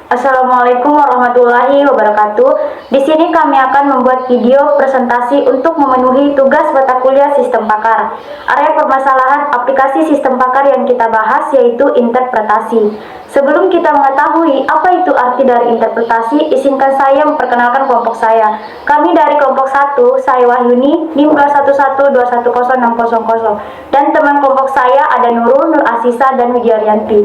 Assalamualaikum warahmatullahi wabarakatuh. Di sini kami akan membuat video presentasi untuk memenuhi tugas mata kuliah Sistem Pakar. Area permasalahan aplikasi Sistem Pakar yang kita bahas yaitu interpretasi. Sebelum kita mengetahui apa itu arti dari interpretasi, izinkan saya memperkenalkan kelompok saya. Kami dari kelompok 1, saya Wahyuni, NIM 211210600, dan teman kelompok saya ada Nurul, Nur Asisa, dan Widyarianti.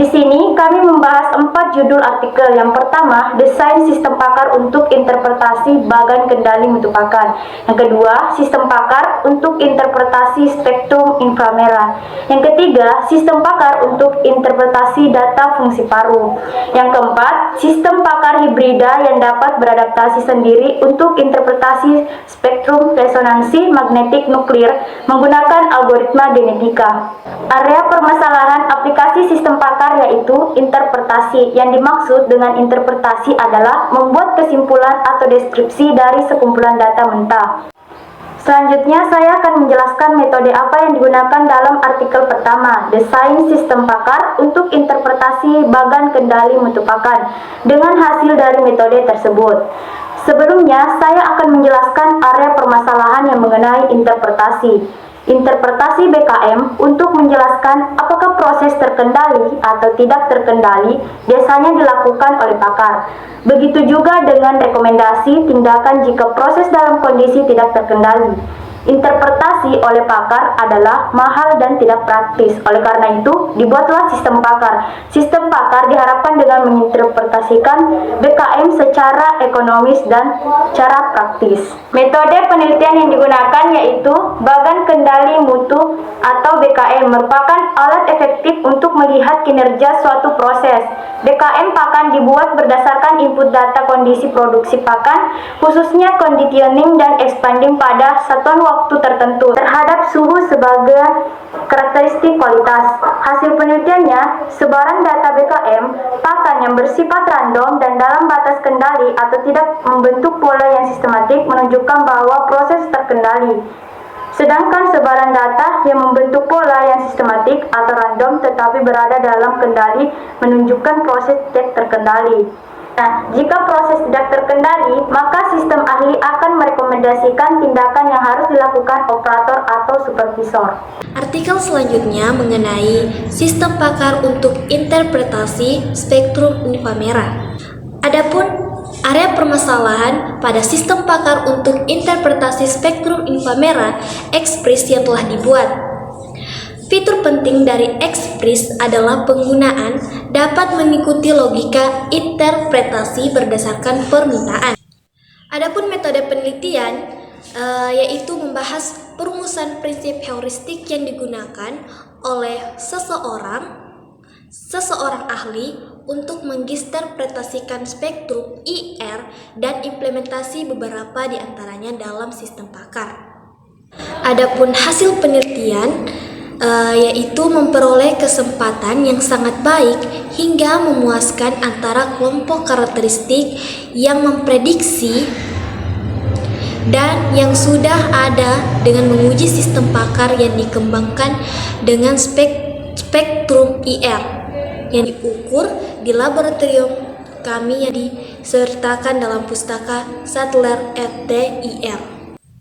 Di sini kami membahas 4 judul artikel. Yang pertama, desain sistem pakar untuk interpretasi bagan kendali mutu pakar. Yang kedua, sistem pakar untuk interpretasi spektrum inframerah. Yang ketiga, sistem pakar untuk interpretasi data fungsi paru. Yang keempat, sistem pakar hibrida yang dapat beradaptasi sendiri untuk interpretasi spektrum resonansi magnetik nuklir menggunakan algoritma genetika. Area permasalahan aplikasi sistem pakar yaitu interpretasi. Yang dimaksud dengan interpretasi adalah membuat kesimpulan atau deskripsi dari sekumpulan data mentah. Selanjutnya saya akan menjelaskan metode apa yang digunakan dalam artikel pertama, desain sistem pakar untuk interpretasi bagan kendali mutu pakar, dengan hasil dari metode tersebut. Sebelumnya, saya akan menjelaskan area permasalahan yang mengenai interpretasi. Interpretasi BKM untuk menjelaskan apakah proses terkendali atau tidak terkendali biasanya dilakukan oleh pakar. Begitu juga dengan rekomendasi tindakan jika proses dalam kondisi tidak terkendali. Interpretasi oleh pakar adalah mahal dan tidak praktis. Oleh karena itu, dibuatlah sistem pakar. Sistem pakar diharapkan dengan menginterpretasikan BKM secara ekonomis dan cara praktis. Metode penelitian yang digunakan yaitu bagan kendali mutu atau BKM merupakan alat efektif untuk melihat kinerja suatu proses. BKM pakan dibuat berdasarkan input data kondisi produksi pakan, khususnya conditioning dan expanding pada satuan waktu tertentu terhadap suhu sebagai karakteristik kualitas. Hasil penelitiannya, sebaran data BKM pakan yang bersifat random dan dalam batas kendali atau tidak membentuk pola yang sistematik menunjukkan bahwa proses terkendali. Sedangkan sebaran data yang membentuk pola yang sistematik atau random tetapi berada dalam kendali menunjukkan proses tidak terkendali. Nah, jika proses tidak terkendali, maka sistem ahli akan merekomendasikan tindakan yang harus dilakukan operator atau supervisor. Artikel selanjutnya mengenai sistem pakar untuk interpretasi spektrum inframerah. Adapun area permasalahan pada sistem pakar untuk interpretasi spektrum inframerah XPRIZ yang telah dibuat. Fitur penting dari XPRIZ adalah penggunaan dapat mengikuti logika interpretasi berdasarkan permintaan. Adapun metode penelitian yaitu membahas perumusan prinsip heuristik yang digunakan oleh seseorang ahli untuk menginterpretasikan spektrum IR dan implementasi beberapa di antaranya dalam sistem pakar. Adapun hasil penelitian yaitu memperoleh kesempatan yang sangat baik hingga memuaskan antara kelompok karakteristik yang memprediksi dan yang sudah ada dengan menguji sistem pakar yang dikembangkan dengan spektrum IR yang diukur di laboratorium kami yang disertakan dalam pustaka Sattler et al.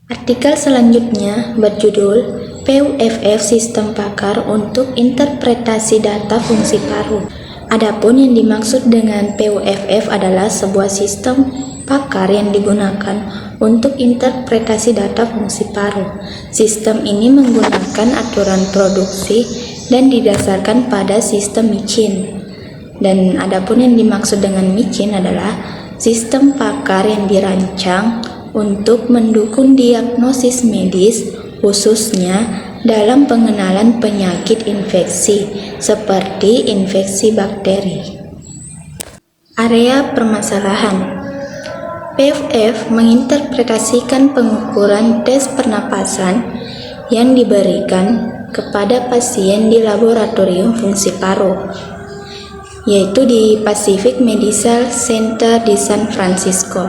Artikel selanjutnya berjudul PUFF Sistem Pakar untuk Interpretasi Data Fungsi Paru. Adapun yang dimaksud dengan PUFF adalah sebuah sistem pakar yang digunakan untuk interpretasi data fungsi paru. Sistem ini menggunakan aturan produksi dan didasarkan pada sistem micin. Dan adapun yang dimaksud dengan micin adalah sistem pakar yang dirancang untuk mendukung diagnosis medis, khususnya dalam pengenalan penyakit infeksi seperti infeksi bakteri. Area permasalahan. PUFF menginterpretasikan pengukuran tes pernapasan yang diberikan kepada pasien di laboratorium fungsi paru, yaitu di Pacific Medical Center di San Francisco.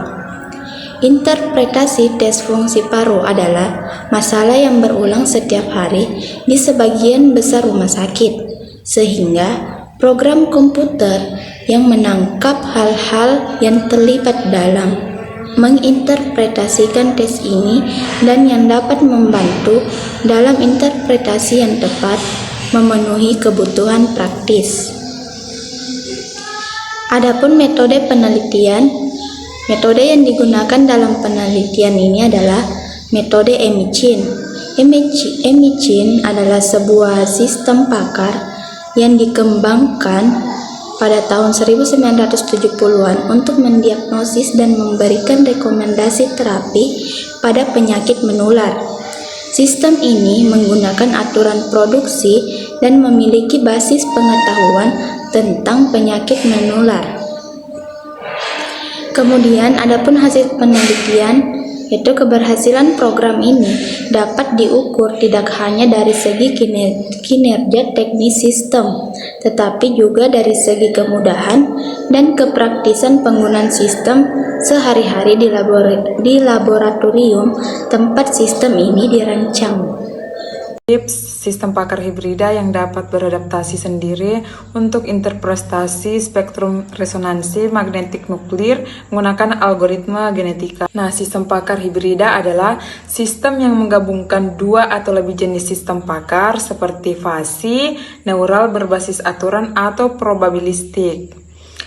Interpretasi tes fungsi paru adalah masalah yang berulang setiap hari di sebagian besar rumah sakit, sehingga program komputer yang menangkap hal-hal yang terlibat dalam menginterpretasikan tes ini dan yang dapat membantu dalam interpretasi yang tepat memenuhi kebutuhan praktis. Adapun metode penelitian, metode yang digunakan dalam penelitian ini adalah metode Emichin. Emichin adalah sebuah sistem pakar yang dikembangkan pada tahun 1970-an untuk mendiagnosis dan memberikan rekomendasi terapi pada penyakit menular. Sistem ini menggunakan aturan produksi dan memiliki basis pengetahuan tentang penyakit menular. Kemudian, adapun hasil penelitian, yaitu keberhasilan program ini dapat diukur tidak hanya dari segi kinerja teknis sistem, tetapi juga dari segi kemudahan dan kepraktisan penggunaan sistem sehari-hari di laboratorium tempat sistem ini dirancang. Tips sistem pakar hibrida yang dapat beradaptasi sendiri untuk interpretasi spektrum resonansi magnetik nuklir menggunakan algoritma genetika. Nah, sistem pakar hibrida adalah sistem yang menggabungkan dua atau lebih jenis sistem pakar seperti fasi, neural berbasis aturan atau probabilistik.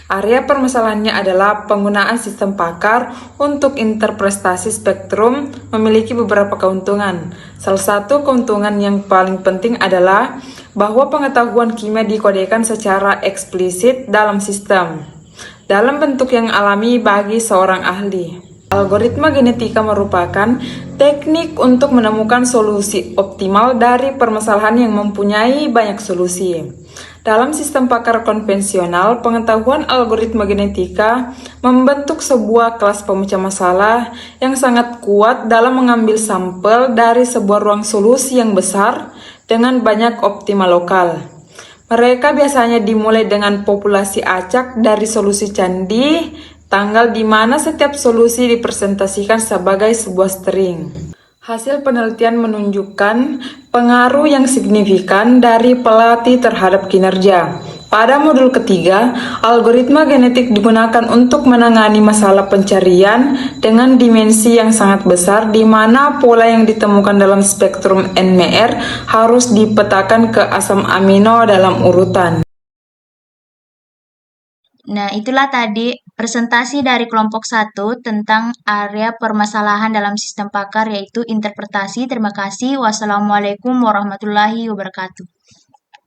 Area permasalahannya adalah penggunaan sistem pakar untuk interpretasi spektrum memiliki beberapa keuntungan. Salah satu keuntungan yang paling penting adalah bahwa pengetahuan kimia dikodekan secara eksplisit dalam sistem, dalam bentuk yang alami bagi seorang ahli. Algoritma genetika merupakan teknik untuk menemukan solusi optimal dari permasalahan yang mempunyai banyak solusi. Dalam sistem pakar konvensional, pengetahuan algoritma genetika membentuk sebuah kelas pemecah masalah yang sangat kuat dalam mengambil sampel dari sebuah ruang solusi yang besar dengan banyak optimal lokal. Mereka biasanya dimulai dengan populasi acak dari solusi candi, tanggal di mana setiap solusi dipresentasikan sebagai sebuah string. Hasil penelitian menunjukkan pengaruh yang signifikan dari pelatih terhadap kinerja. Pada modul ketiga, algoritma genetik digunakan untuk menangani masalah pencarian dengan dimensi yang sangat besar di mana pola yang ditemukan dalam spektrum NMR harus dipetakan ke asam amino dalam urutan. Nah, itulah tadi presentasi dari kelompok 1 tentang area permasalahan dalam sistem pakar yaitu interpretasi. Terima kasih. Wassalamualaikum warahmatullahi wabarakatuh.